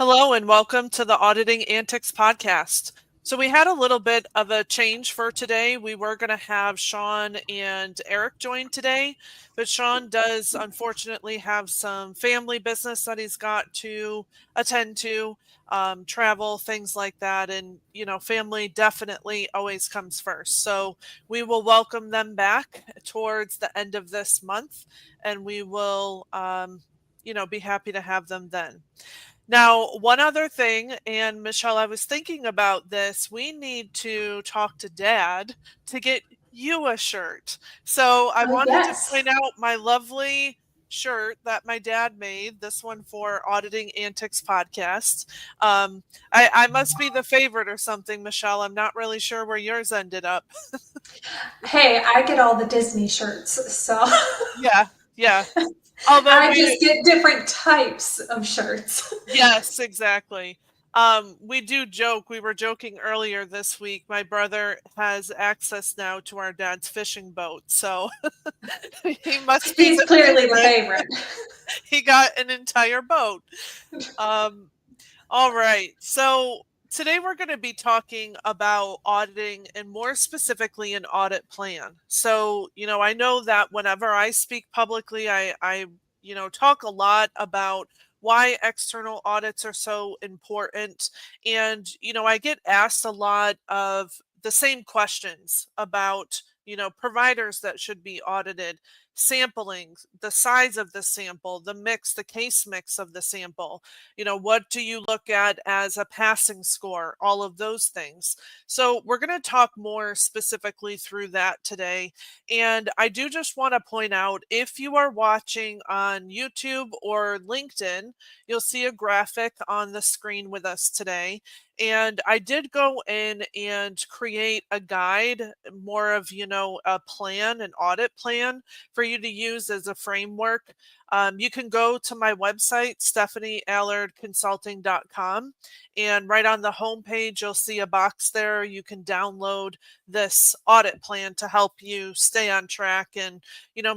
Hello and welcome to the Auditing Antics Podcast. So we had a little bit of a change for today. We were going to have Sean and Eric join today, but Sean does unfortunately have some family business that he's got to attend to, travel, things like that. And, family definitely always comes first. So we will welcome them back towards the end of this month, and we will, be happy to have them then. Now, one other thing, and Michelle, I was thinking about this. We need to talk to Dad to get you a shirt. So I wanted to Yes. point out my lovely shirt that my dad made, this one for Auditing Antics Podcast. I must be the favorite or something, Michelle. I'm not really sure where yours ended up. Hey, I get all the Disney shirts, so Yeah, yeah. Although I we just get different types of shirts. Yes, exactly. We do joke. We were joking earlier this week. My brother has access now to our dad's fishing boat, so he must be He's the clearly the favorite. favorite. He got an entire boat. Um, all right. So today we're going to be talking about auditing and more specifically an audit plan. So, I know that whenever I speak publicly, I talk a lot about why external audits are so important. And, I get asked a lot of the same questions about, providers that should be audited, sampling, the size of the sample, the mix, the case mix of the sample. What do you look at as a passing score? All of those things. So we're going to talk more specifically through that today. And I do just want to point out, if you are watching on YouTube or LinkedIn, you'll see a graphic on the screen with us today. And I did go in and create a guide, more of, a plan, an audit plan for you to use as a framework. You can go to my website, stephanieallardconsulting.com, and right on the homepage, you'll see a box there. You can download this audit plan to help you stay on track and,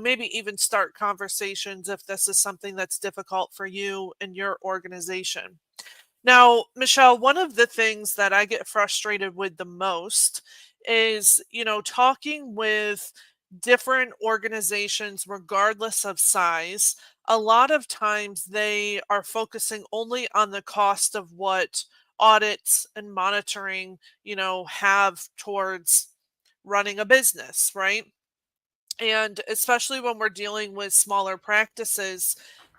maybe even start conversations if this is something that's difficult for you and your organization. Now, Michelle, one of the things that I get frustrated with the most is, talking with different organizations, regardless of size. A lot of times they are focusing only on the cost of what audits and monitoring, have towards running a business, right? And especially when we're dealing with smaller practices,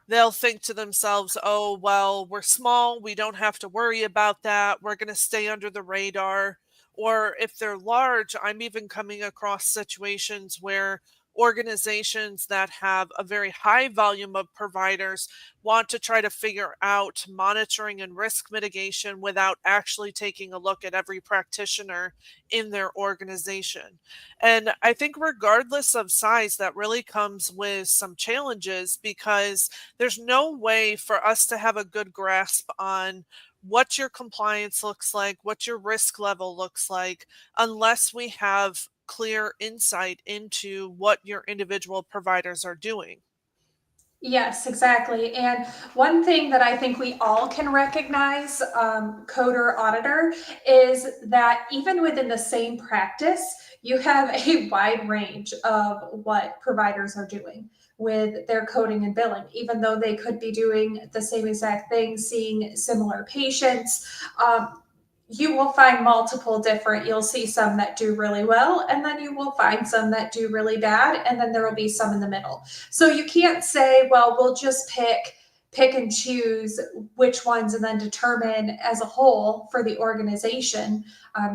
they'll think to themselves, oh, well, we're small. We don't have to worry about that. We're going to stay under the radar. Or if they're large, I'm even coming across situations where organizations that have a very high volume of providers want to try to figure out monitoring and risk mitigation without actually taking a look at every practitioner in their organization. And I think, regardless of size, that really comes with some challenges because there's no way for us to have a good grasp on what your compliance looks like, what your risk level looks like, unless we have clear insight into what your individual providers are doing. Yes, exactly. And one thing that I think we all can recognize, coder auditor, is that even within the same practice, you have a wide range of what providers are doing with their coding and billing, even though they could be doing the same exact thing, seeing similar patients. You will find multiple different, you'll see some that do really well, and then you will find some that do really bad, and then there will be some in the middle. So you can't say, well, we'll just pick and choose which ones and then determine as a whole for the organization.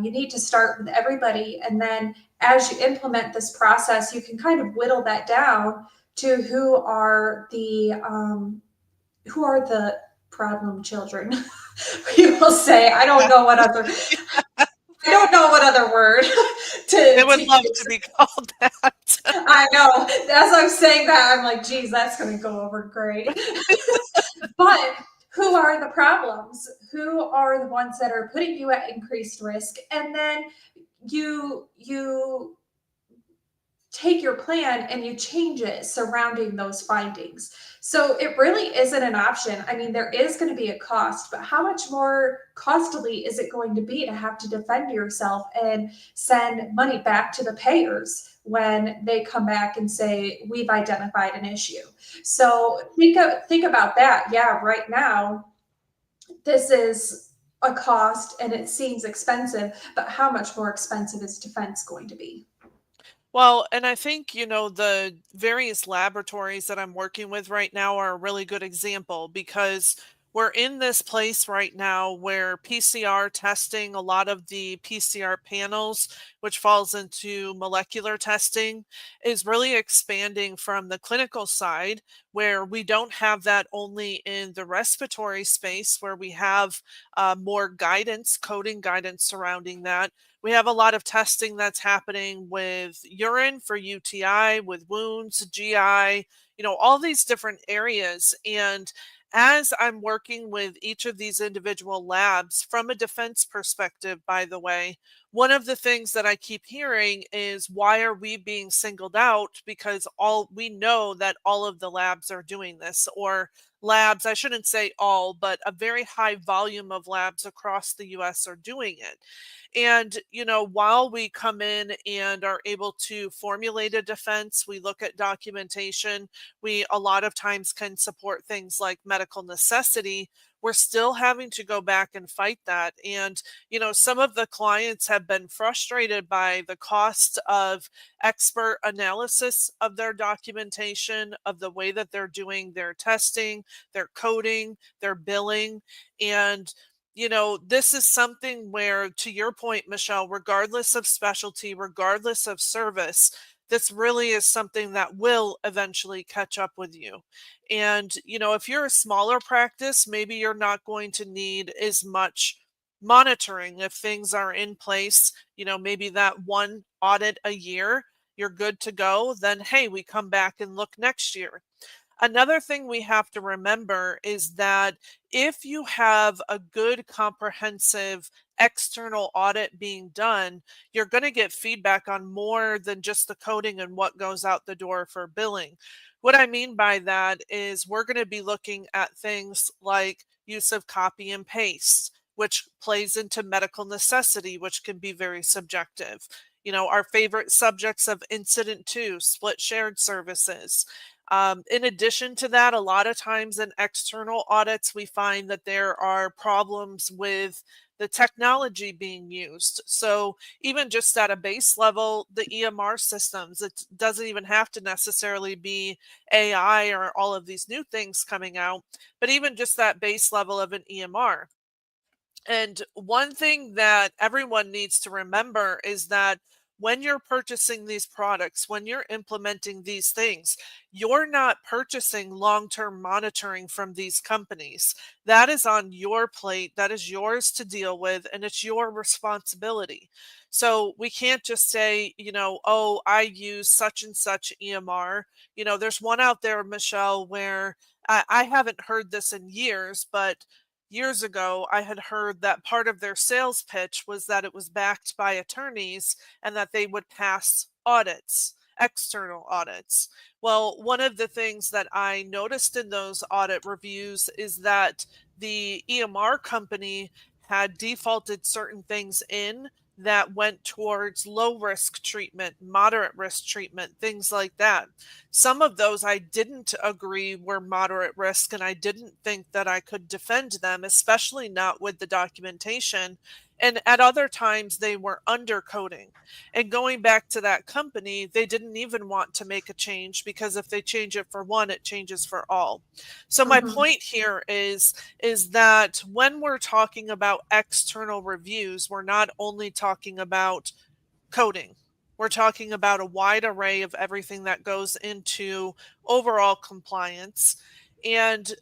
You need to start with everybody, and then as you implement this process, you can kind of whittle that down to who are the problem children. We will say, Yeah, I don't know what other word they to would love use. to be called that. I know. As I'm saying that, I'm like, geez, that's going to go over great. But who are the problems? Who are the ones that are putting you at increased risk? And then you take your plan and you change it surrounding those findings. So it really isn't an option. I mean, there is going to be a cost, but how much more costly is it going to be to have to defend yourself and send money back to the payers when they come back and say, we've identified an issue? So think about that. Yeah, right now, this is a cost and it seems expensive, but how much more expensive is defense going to be? Well, and I think, the various laboratories that I'm working with right now are a really good example because we're in this place right now where PCR testing, a lot of the PCR panels, which falls into molecular testing, is really expanding from the clinical side, where we don't have that only in the respiratory space, where we have more guidance, coding guidance surrounding that. We have a lot of testing that's happening with urine for UTI, with wounds, GI, all these different areas. And as I'm working with each of these individual labs from a defense perspective, by the way, one of the things that I keep hearing is, why are we being singled out? Because all we know that all of the labs are doing this, or labs, I shouldn't say all, but a very high volume of labs across the US are doing it. And, while we come in and are able to formulate a defense, we look at documentation, we a lot of times can support things like medical necessity. We're still having to go back and fight that. And, some of the clients have been frustrated by the cost of expert analysis of their documentation, of the way that they're doing their testing, their coding, their billing. And this is something where, to your point, Michelle, regardless of specialty, regardless of service, this really is something that will eventually catch up with you. And, if you're a smaller practice, maybe you're not going to need as much monitoring if things are in place, maybe that one audit a year, you're good to go. Then, hey, we come back and look next year. Another thing we have to remember is that if you have a good comprehensive external audit being done, you're going to get feedback on more than just the coding and what goes out the door for billing. What I mean by that is, we're going to be looking at things like use of copy and paste, which plays into medical necessity, which can be very subjective. Our favorite subjects of incident two, split shared services. In addition to that, a lot of times in external audits, we find that there are problems with the technology being used. So even just at a base level, the EMR systems, it doesn't even have to necessarily be AI or all of these new things coming out, but even just that base level of an EMR. And one thing that everyone needs to remember is that when you're purchasing these products, when you're implementing these things, you're not purchasing long term monitoring from these companies. That is on your plate, that is yours to deal with, and it's your responsibility. So we can't just say, oh, I use such and such EMR. There's one out there, Michelle, where I haven't heard this in years, but years ago, I had heard that part of their sales pitch was that it was backed by attorneys and that they would pass audits, external audits. Well, one of the things that I noticed in those audit reviews is that the EMR company had defaulted certain things in that went towards low risk treatment, moderate risk treatment, things like that. Some of those I didn't agree were moderate risk, and I didn't think that I could defend them, especially not with the documentation. And at other times, they were undercoding. And going back to that company, they didn't even want to make a change, because if they change it for one, it changes for all. So my Mhm. point here is that when we're talking about external reviews, we're not only talking about coding. We're talking about a wide array of everything that goes into overall compliance. And,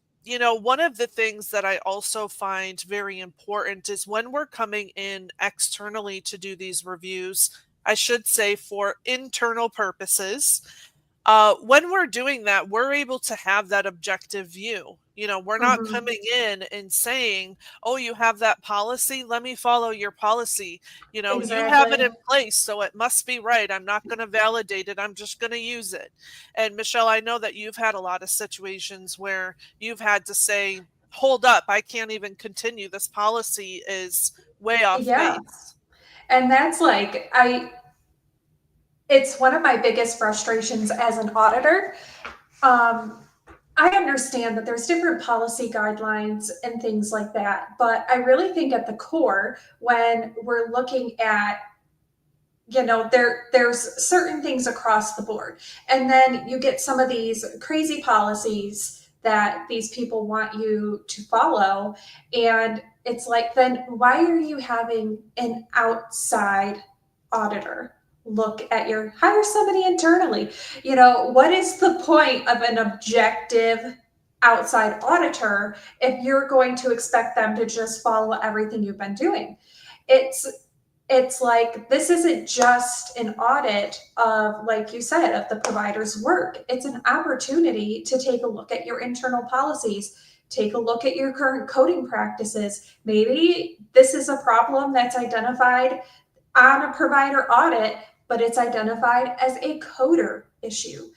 one of the things that I also find very important is, when we're coming in externally to do these reviews, I should say for internal purposes, when we're doing that, we're able to have that objective view. We're not Mhm. coming in and saying, oh, you have that policy, let me follow your policy. You have it Exactly. in place, so it must be right. I'm not going to validate it, I'm just going to use it. And Michelle, I know that you've had a lot of situations where you've had to say, hold up, I can't even continue, this policy is way off Yeah. base. And that's like, it's one of my biggest frustrations as an auditor. Um, I understand that there's different policy guidelines and things like that, but I really think at the core, when we're looking at, there's certain things across the board, and then you get some of these crazy policies that these people want you to follow, and it's like, then why are you having an outside auditor look at your, hire somebody internally? What is the point of an objective outside auditor if you're going to expect them to just follow everything you've been doing? It's it's like, this isn't just an audit of, like you said, of the provider's work. It's an opportunity to take a look at your internal policies, take a look at your current coding practices. Maybe this is a problem that's identified on a provider audit, but it's identified as a coder issue.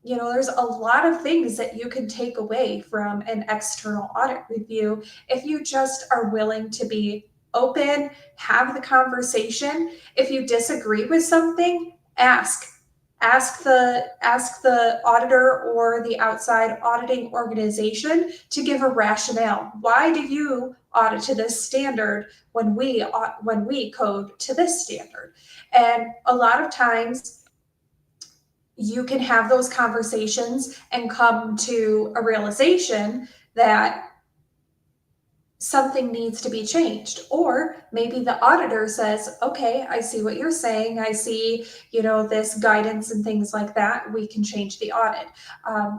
There's a lot of things that you can take away from an external audit review if you just are willing to be open, have the conversation. If you disagree with something, ask the auditor or the outside auditing organization to give a rationale. Why do you audit to this standard when we code to this standard? And a lot of times you can have those conversations and come to a realization that something needs to be changed. Or maybe the auditor says, okay, I see what you're saying, I see, this guidance and things like that, we can change the audit.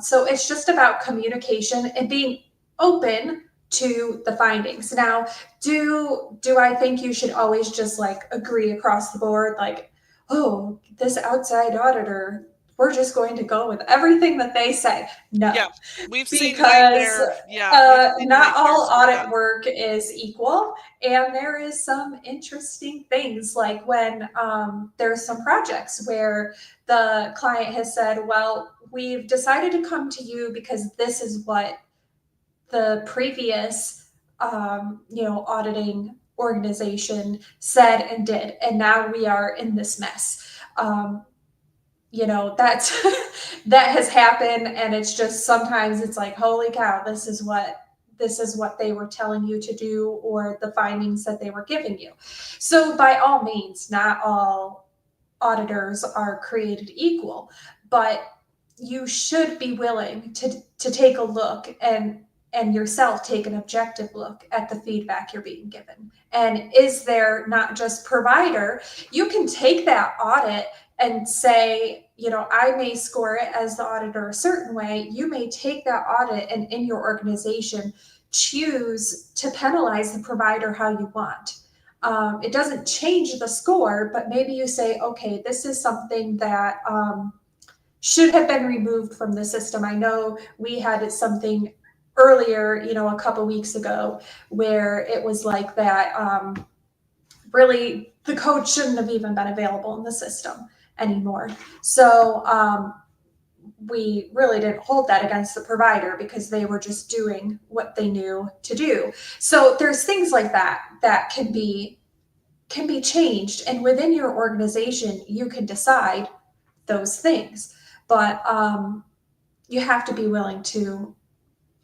So it's just about communication and being open to the findings. Now, do I think you should always just like agree across the board, like, oh, this outside auditor, we're just going to go with everything that they say? Yeah, No, we've seen because nightmare. Yeah, we've seen not all nightmares with audit that. work is equal, and there is some interesting things, like when there's some projects where the client has said, well, we've decided to come to you because this is what the previous auditing organization said and did, and now we are in this mess. That's that has happened, and it's just, sometimes it's like, holy cow, this is what they were telling you to do, or the findings that they were giving you. So by all means, not all auditors are created equal, but you should be willing to take a look, and yourself take an objective look at the feedback you're being given. And is there not just provider, you can take that audit and say, I may score it as the auditor a certain way. You may take that audit and in your organization choose to penalize the provider how you want. It doesn't change the score, but maybe you say, okay, this is something that should have been removed from the system. I know we had something earlier, a couple weeks ago, where it was like that. Really, the code shouldn't have even been available in the system anymore. So we really didn't hold that against the provider because they were just doing what they knew to do. So there's things like that that can be changed, and within your organization you can decide those things. But you have to be willing to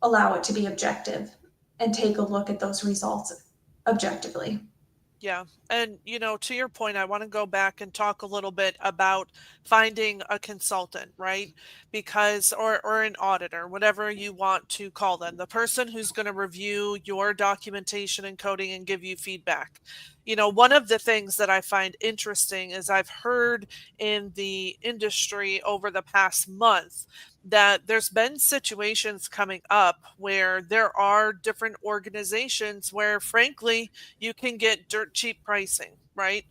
allow it to be objective and take a look at those results objectively. Yeah. And, to your point, I want to go back and talk a little bit about finding a consultant, right? Because, or an auditor, whatever you want to call them, the person who's going to review your documentation and coding and give you feedback. One of the things that I find interesting is I've heard in the industry over the past month that there's been situations coming up where there are different organizations where, frankly, you can get dirt cheap pricing, right?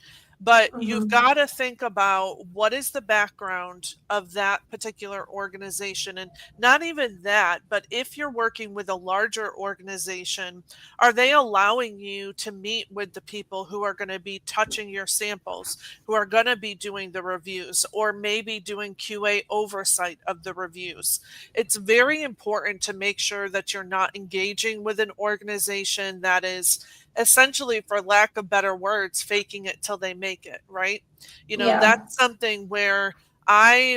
But you've Mhm. got to think about what is the background of that particular organization. And not even that, but if you're working with a larger organization, are they allowing you to meet with the people who are going to be touching your samples, who are going to be doing the reviews, or maybe doing QA oversight of the reviews? It's very important to make sure that you're not engaging with an organization that is essentially, for lack of better words, faking it till they make it, right? Yeah. That's something where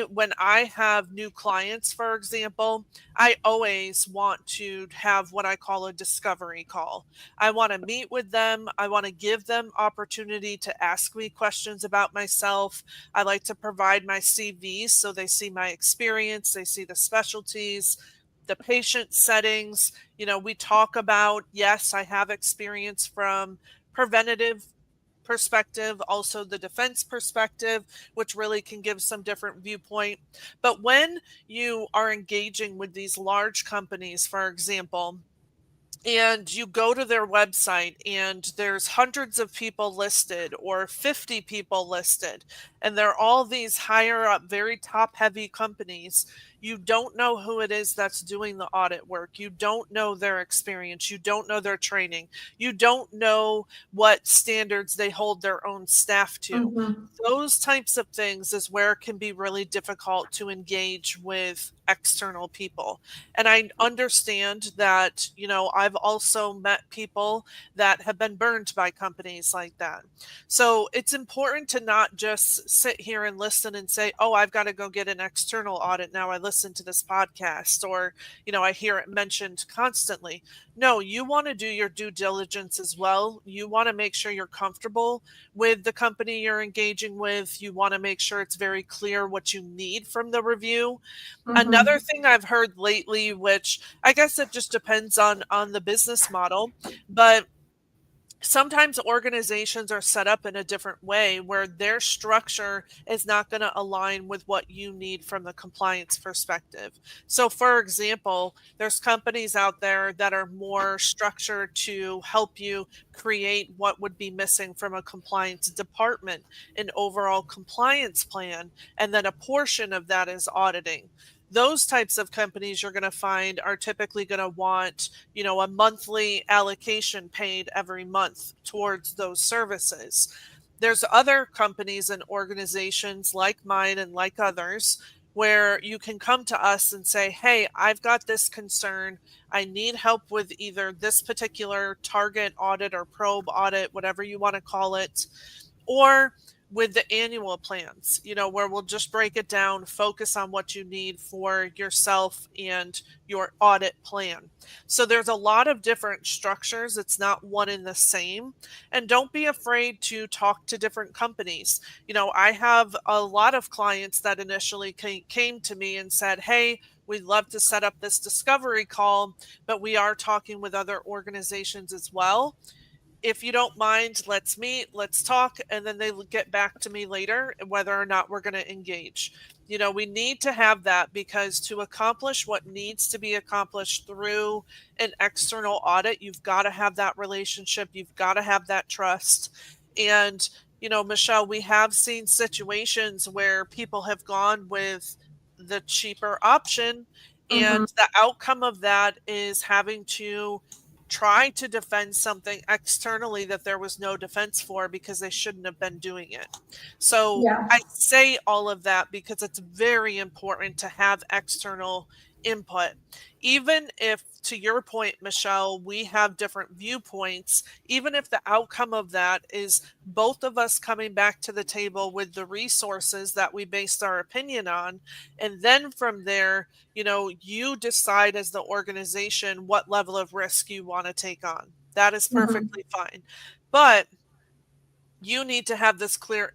when I have new clients, for example, I always want to have what I call a discovery call. I want to meet with them. I want to give them opportunity to ask me questions about myself. I like to provide my CVs so they see my experience, they see the specialties, the patient settings. We talk about, yes, I have experience from preventative perspective, also the defense perspective, which really can give some different viewpoint. But when you are engaging with these large companies, for example, and you go to their website and there's hundreds of people listed or 50 people listed, and they're all these higher up, very top heavy companies, you don't know who it is that's doing the audit work. You don't know their experience. You don't know their training. You don't know what standards they hold their own staff to. Mhm. Those types of things is where it can be really difficult to engage with external people. And I understand that, I've also met people that have been burned by companies like that. So it's important to not just sit here and listen and say, oh, I've got to go get an external audit now. I listen to this podcast, or, I hear it mentioned constantly. No, you want to do your due diligence as well. You want to make sure you're comfortable with the company you're engaging with. You want to make sure it's very clear what you need from the review. Another Mhm. thing I've heard lately, which I guess it just depends on the business model, but sometimes organizations are set up in a different way where their structure is not going to align with what you need from the compliance perspective. So, for example, there's companies out there that are more structured to help you create what would be missing from a compliance department, an overall compliance plan, and then a portion of that is auditing. Those types of companies you're going to find are typically going to want, a monthly allocation paid every month towards those services. There's other companies and organizations like mine and like others where you can come to us and say, hey, I've got this concern. I need help with either this particular target audit or probe audit, whatever you want to call it, or with the annual plans, where we'll just break it down, focus on what you need for yourself and your audit plan. So there's a lot of different structures. It's not one and the same. And don't be afraid to talk to different companies. I have a lot of clients that initially came to me and said, hey, we'd love to set up this discovery call, but we are talking with other organizations as well. If you don't mind, let's meet, let's talk, and then they get back to me later whether or not we're going to engage. We need to have that, because to accomplish what needs to be accomplished through an external audit, you've got to have that relationship, you've got to have that trust. And, Michelle, we have seen situations where people have gone with the cheaper option, Mhm. and the outcome of that is having to try to defend something externally that there was no defense for because they shouldn't have been doing it. So Yeah. I say all of that because it's very important to have external input. Even if, to your point, Michelle, we have different viewpoints, even if the outcome of that is both of us coming back to the table with the resources that we based our opinion on, and then from there, you decide as the organization what level of risk you want to take on. That is Mhm. perfectly fine. But you need to have this clear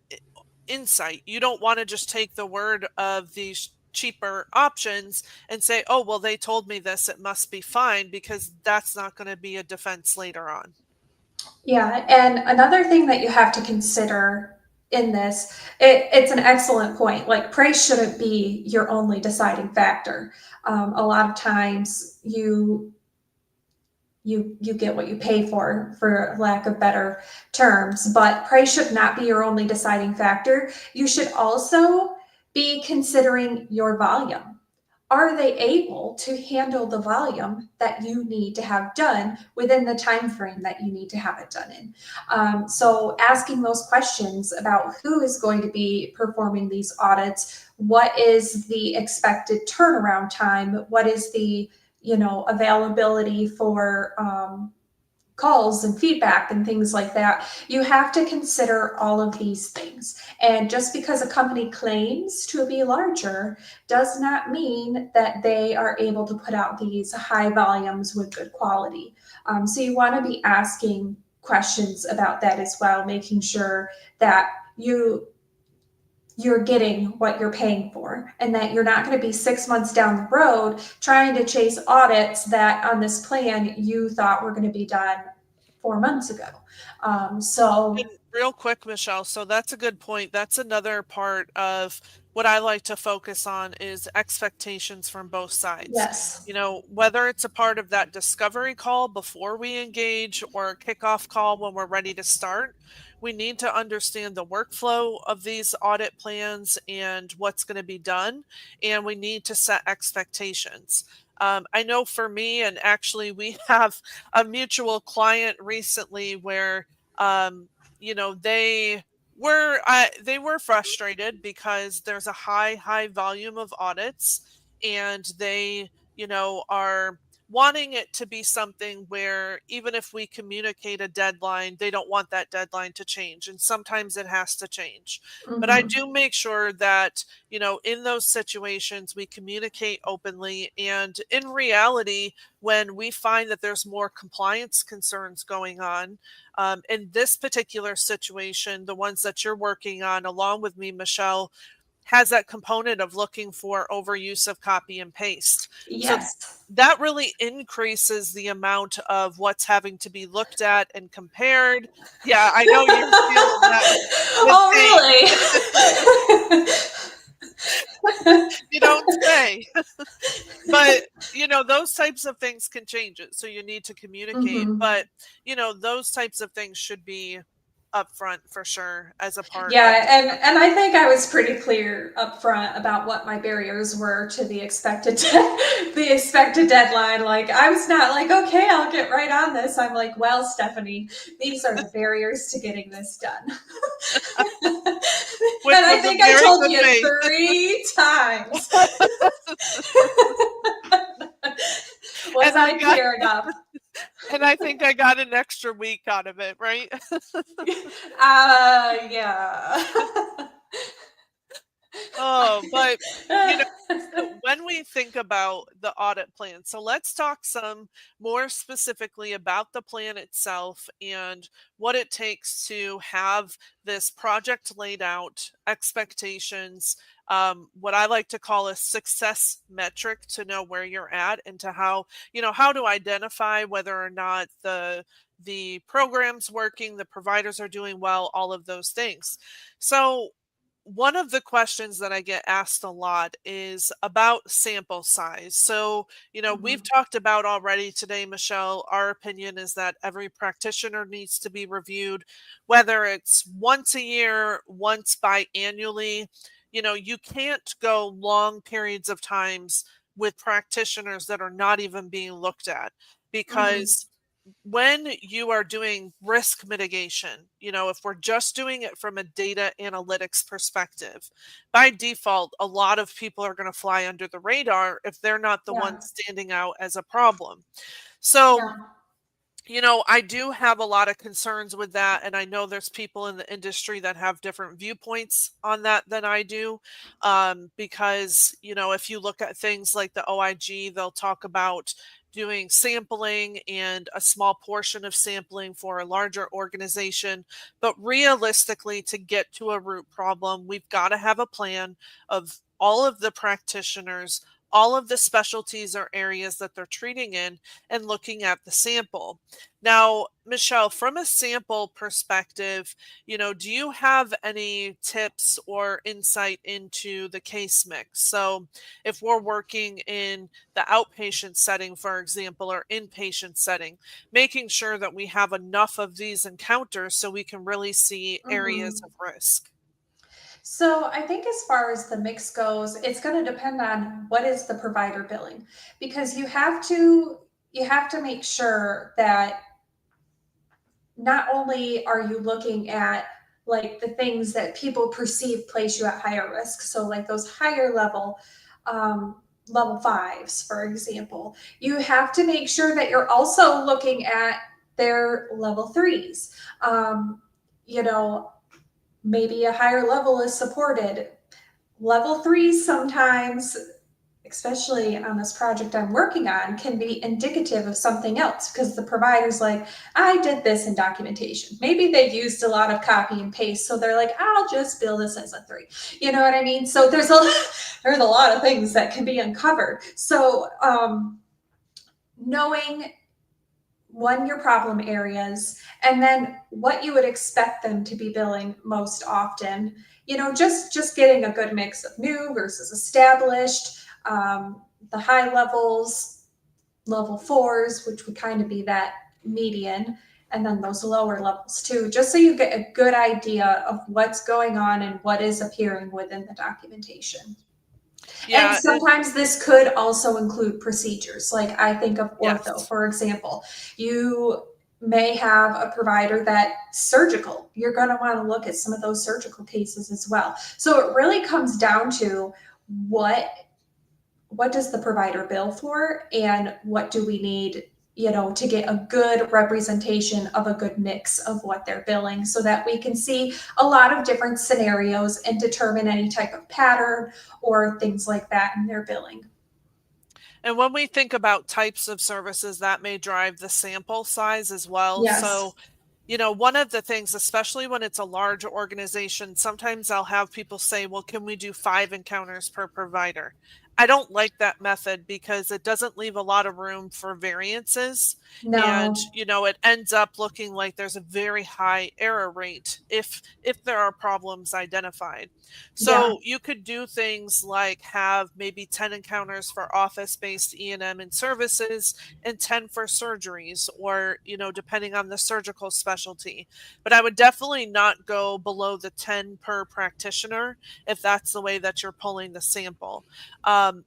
insight. You don't want to just take the word of these cheaper options and say, oh, well, they told me this, it must be fine, because that's not going to be a defense later on. Yeah, and another thing that you have to consider in this, it's an excellent point. Like, price shouldn't be your only deciding factor. A lot of times, you get what you pay for lack of better terms. But price should not be your only deciding factor. You should also be considering your volume. Are they able to handle the volume that you need to have done within the time frame that you need to have it done in? So asking those questions about who is going to be performing these audits, what is the expected turnaround time, what is the availability for calls and feedback and things like that. You have to consider all of these things. And just because a company claims to be larger does not mean that they are able to put out these high volumes with good quality. So you want to be asking questions about that as well, making sure that you're getting what you're paying for, and that you're not going to be 6 months down the road trying to chase audits that on this plan you thought were going to be done 4 months ago. So And real quick, Michelle, so that's a good point. That's another part of what I like to focus on is expectations from both sides. yes. Whether it's a part of that discovery call before we engage or a kickoff call when we're ready to start, we need to understand the workflow of these audit plans and what's going to be done, and we need to set expectations. I know for me, and actually we have a mutual client recently where um, they were frustrated because there's a high volume of audits, and they are wanting it to be something where even if we communicate a deadline, they don't want that deadline to change, and sometimes it has to change. But I Mm-hmm. do make sure that in those situations we communicate openly, and in reality, when we find that there's more compliance concerns going on, in this particular situation, the ones that you're working on along with me, Michelle, has that component of looking for overuse of copy and paste. So Yes. that really increases the amount of what's having to be looked at and compared. Yeah, I know you're feeling that with pain. Oh, really? You don't say. But those types of things can change it, so you need to communicate. Mm-hmm. But those types of things should be upfront for sure as a part of Yeah, and I think I was pretty clear up front about what my barriers were to the expected the expected deadline. Like I was not like, okay, I'll get right on this. I'm like, well, Stephanie, these are the barriers to getting this done. which And I was a think I very told good you way. 3 times. Was and I I got clear enough? and I think I got an extra week out of it, right? Yeah. Oh, but you know, so when we think about the audit plan, so let's talk some more specifically about the plan itself and what it takes to have this project laid out, expectations, what I like to call a success metric to know where you're at, and to how to identify whether or not the program's working, the providers are doing well, all of those things. So one of the questions that I get asked a lot is about sample size. So, we've Mhm. talked about already today, Michelle, our opinion is that every practitioner needs to be reviewed, whether it's once a year, once biannually. You can't go long periods of times with practitioners that are not even being looked at, Mhm. because when you are doing risk mitigation, if we're just doing it from a data analytics perspective, by default, a lot of people are going to fly under the radar if they're not the Yeah. ones standing out as a problem. So, Yeah. I do have a lot of concerns with that, and I know there's people in the industry that have different viewpoints on that than I do. Because, if you look at things like the OIG, they'll talk about doing sampling and a small portion of sampling for a larger organization. But realistically, to get to a root problem, we've got to have a plan of all of the practitioners all of the specialties or areas that they're treating in and looking at the sample. Now, Michelle, from a sample perspective, do you have any tips or insight into the case mix? So if we're working in the outpatient setting, for example, or inpatient setting, making sure that we have enough of these encounters so we can really see areas Mhm. of risk. So I think as far as the mix goes, it's going to depend on what is the provider billing, because you have to make sure that not only are you looking at like the things that people perceive place you at higher risk, so like those higher um, level fives, for example, you have to make sure that you're also looking at their level threes. Um, you know, Maybe a higher level is supported. Level threes sometimes, especially on this project I'm working on, can be indicative of something else because the provider's like, I did this in documentation. Maybe they used a lot of copy and paste, so they're like, I'll just bill this as a three. You know what I mean? So there's a lot of things that can be uncovered. So knowing one, your problem areas, and then what you would expect them to be billing most often. Just getting a good mix of new versus established, the high levels, level fours, which would kind of be that median, and then those lower levels too, just so you get a good idea of what's going on and what is appearing within the documentation. And Yeah, and sometimes this could also include procedures. Like I think of ortho, yes. for example. You may have a provider that's surgical. You're going to want to look at some of those surgical cases as well. So it really comes down to what what does the provider bill for and what do we need, to get a good representation of a good mix of what they're billing so that we can see a lot of different scenarios and determine any type of pattern or things like that in their billing. And when we think about types of services, that may drive the sample size as well. Yes. So, one of the things, especially when it's a large organization, sometimes I'll have people say, well, can we do 5 encounters per provider? I don't like that method because it doesn't leave a lot of room for variances. And, No. it ends up looking like there's a very high error rate if there are problems identified. Yeah. So you could do things like have maybe 10 encounters for office-based E&M and services and 10 for surgeries, or, depending on the surgical specialty. But I would definitely not go below the 10 per practitioner if that's the way that you're pulling the sample.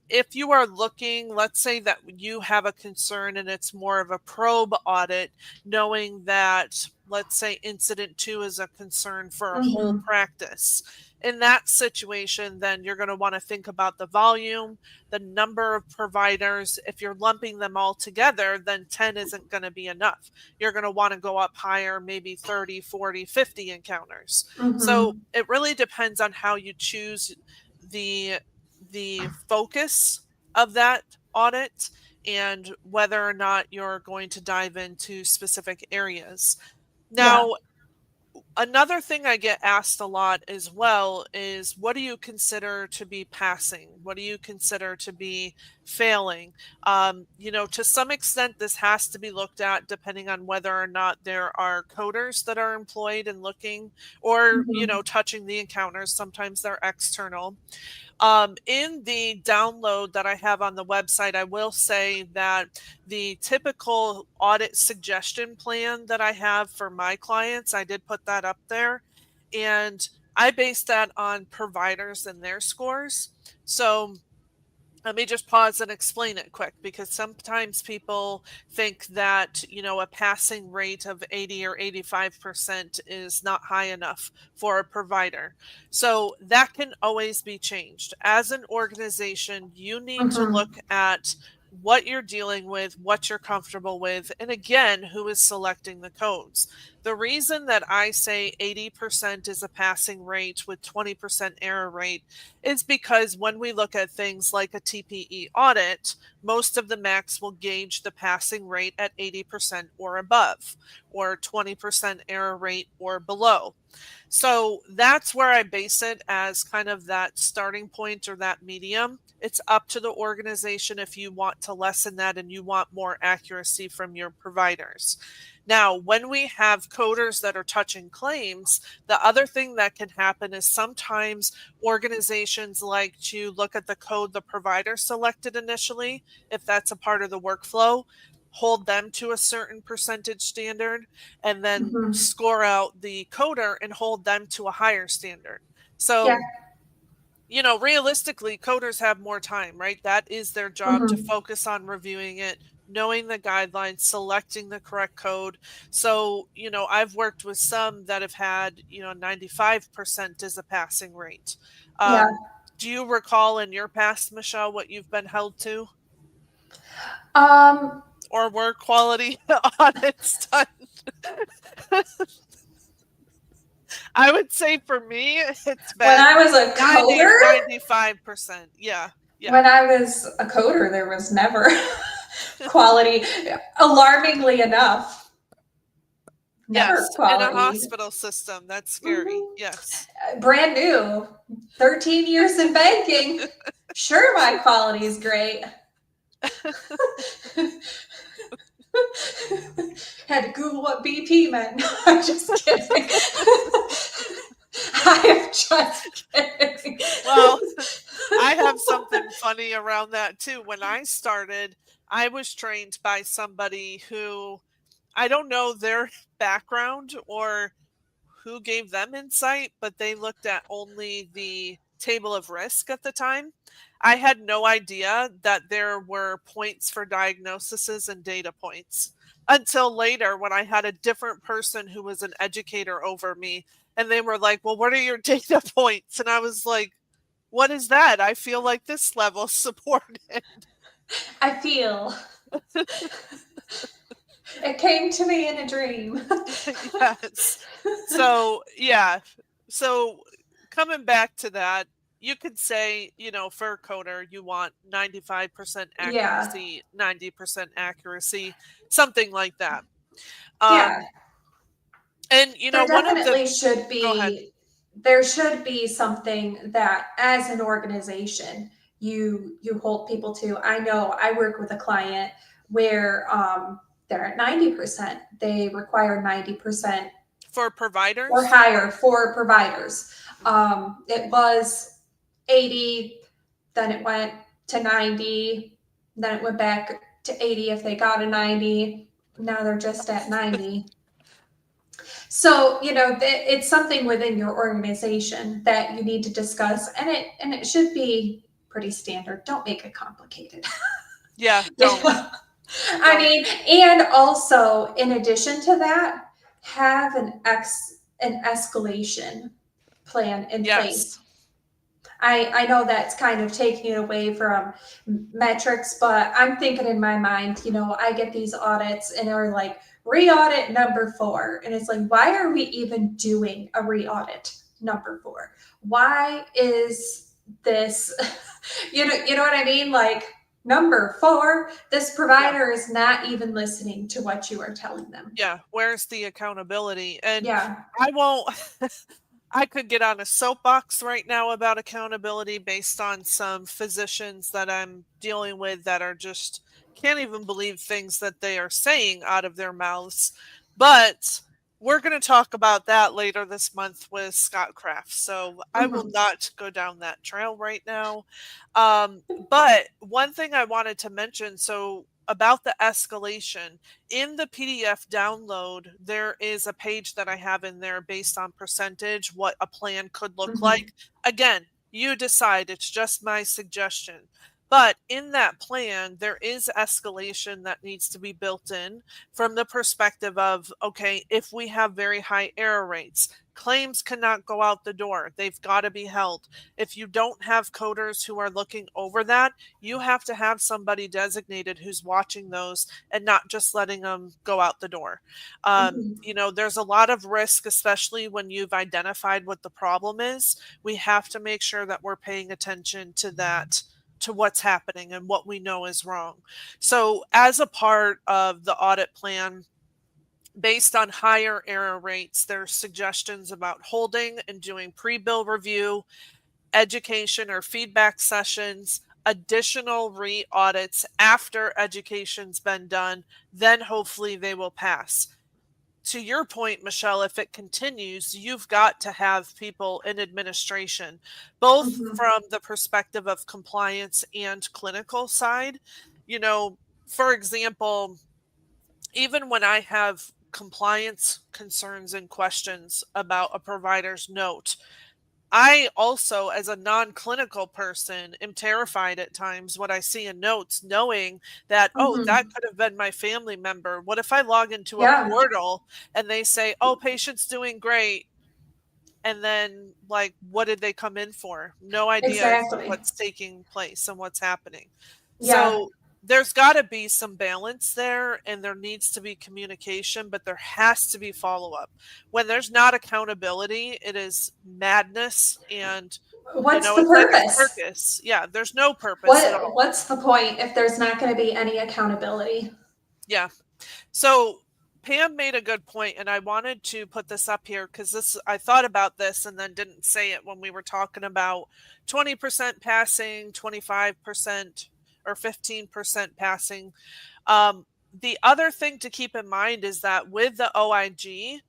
If you are looking, let's say that you have a concern and it's more of a probe audit, knowing that, let's say, incident 2 is a concern for a whole Hmm. practice. In that situation, then you're going to want to think about the volume, the number of providers. If you're lumping them all together, then 10 isn't going to be enough. You're going to want to go up higher, maybe 30, 40, 50 encounters. So Hmm. it really depends on how you choose the focus of that audit and whether or not you're going to dive into specific areas. Yeah. Now, another thing I get asked a lot as well is, what do you consider to be passing? What do you consider to be failing? To some extent, this has to be looked at depending on whether or not there are coders that are employed and looking, or, Hmm. touching the encounters. Sometimes they're external. In the download that I have on the website, I will say that the typical audit suggestion plan that I have for my clients, I did put that up there. And I base that on providers and their scores. So let me just pause and explain it quick, because sometimes people think that, a passing rate of 80 or 85% is not high enough for a provider. So that can always be changed. As an organization, you need to Hmm. look at what you're dealing with, what you're comfortable with, and again, who is selecting the codes. The reason that I say 80% is a passing rate with 20% error rate is because when we look at things like a TPE audit, most of the MACs will gauge the passing rate at 80% or above, or 20% error rate or below. So that's where I base it as kind of that starting point or that medium. It's up to the organization if you want to lessen that and you want more accuracy from your providers. Now, when we have coders that are touching claims, the other thing that can happen is sometimes organizations like to look at the code the provider selected initially, if that's a part of the workflow, hold them to a certain percentage standard, and then Mhm. score out the coder and hold them to a higher standard. Yeah. So, realistically, coders have more time, right? That is their job, to Mhm. focus on reviewing it, knowing the guidelines, selecting the correct code. So, I've worked with some that have had, 95% as a passing rate. Yeah. Do you recall in your past, Michelle, what you've been held to? Um, Or were quality audits done? I would say for me, it's when been I was a 90, coder, 95%. Yeah. Yeah. when I was a coder, there was never quality. Alarmingly enough, never Yes. In a quality. hospital system. That's scary. Mhm. Yes. Brand new, 13 years in banking. Sure, my quality is great. Had to Google what BP meant. No, I'm just kidding. I am just kidding. Well, I have something funny around that too. When I started, I was trained by somebody who, I don't know their background or who gave them insight, but they looked at only the table of risk at the time. I had no idea that there were points for diagnoses and data points until later when I had a different person who was an educator over me. And they were like, well, what are your data points? And I was like, what is that? I feel like this level supported. I feel it came to me in a dream. Yes. So, yeah. So, coming back to that, you could say, for a coder, you want 95% Yeah. accuracy, 90% accuracy, something like that. Yeah. Um, and, There one of the, definitely should go ahead. be there should be something that as an organization you hold people to. I know I work with a client where they're at 90%. They require 90% For or providers? higher for providers. It was 80, then it went to 90, then it went back to 80 if they got a 90. Now they're just at 90. So, it's something within your organization that you need to discuss, and it should be pretty standard. Don't make it complicated. Yeah, You don't, know? I don't. mean, and also in addition to that, have an escalation plan in Yes. place. I know that's kind of taking it away from metrics, but I'm thinking in my mind, I get these audits and they're like re-audit number 4. And it's like, why are we even doing a re-audit number 4? Why is this, you know what I mean? Like number 4, this Yeah. provider is not even listening to what you are telling them. Yeah. Where's the accountability? And Yeah. I won't, I could get on a soapbox right now about accountability based on some physicians that I'm dealing with that are just can't even believe things that they are saying out of their mouths. But we're going to talk about that later this month with Scott Kraft. So I will Hmm. not go down that trail right now. But one thing I wanted to mention, so about the escalation, in the PDF download, there is a page that I have in there based on percentage, what a plan could look Hmm. like. Again, you decide, it's just my suggestion. But in that plan, there is escalation that needs to be built in from the perspective of, okay, if we have very high error rates, Claims cannot go out the door. They've got to be held. If you don't have coders who are looking over that, you have to have somebody designated who's watching those and not just letting them go out the door. Mhm. There's a lot of risk, especially when you've identified what the problem is. We have to make sure that we're paying attention to that, to what's happening and what we know is wrong. So, as a part of the audit plan, based on higher error rates, there's suggestions about holding and doing pre-bill review, education or feedback sessions, additional re-audits after education's been done, then hopefully they will pass. To your point, Michelle, if it continues, you've got to have people in administration, both Mhm. from the perspective of compliance and clinical side. You know, for example, even when I have compliance concerns and questions about a provider's note, I also, as a non-clinical person, am terrified at times when I see in notes, knowing that, oh, that Mhm. could have been my family member. What if I log into a Yeah, portal and they say, oh, patient's doing great? And then, like, what did they come in for? No idea as to exactly. what's taking place and what's happening. Yeah. So there's got to be some balance there, and there needs to be communication, but there has to be follow up. When there's not accountability, it is madness, and What's the it's like a purpose? circus. Yeah, there's no purpose at all. What's the point if there's not going to be any accountability? Yeah. So Pam made a good point, and I wanted to put this up here because I thought about this and then didn't say it when we were talking about 20% passing, 25% or 15% passing. The other thing to keep in mind is that with the OIG,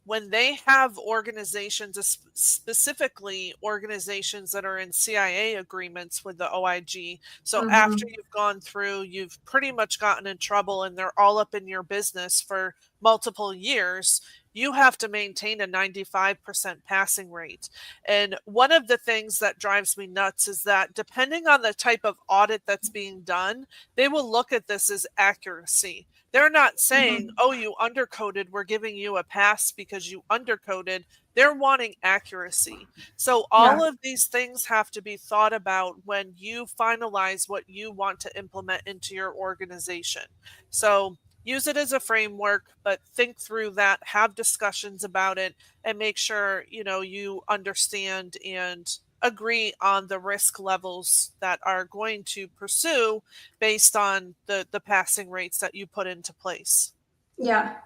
when they have organizations, specifically organizations that are in CIA agreements with the OIG, so after Mhm. you've gone through, you've pretty much gotten in trouble and they're all up in your business for multiple years, you have to maintain a 95% passing rate. And one of the things that drives me nuts is that depending on the type of audit that's being done, they will look at this as accuracy. They're not saying, Mhm. oh, you undercoded, we're giving you a pass because you undercoded. They're wanting accuracy. So Yeah. all of these things have to be thought about when you finalize what you want to implement into your organization. So use it as a framework, but think through that, have discussions about it, and make sure, you understand and agree on the risk levels that are going to pursue based on the passing rates that you put into place. Yeah.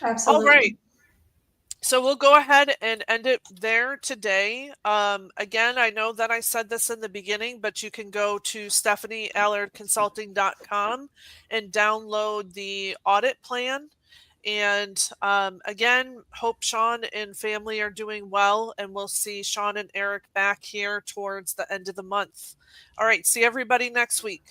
All right. Absolutely. So we'll go ahead and end it there today. Again, I know that I said this in the beginning, but you can go to stephanieallardconsulting.com and download the audit plan. And again, hope Sean and family are doing well, and we'll see Sean and Eric back here towards the end of the month. All right, see everybody next week.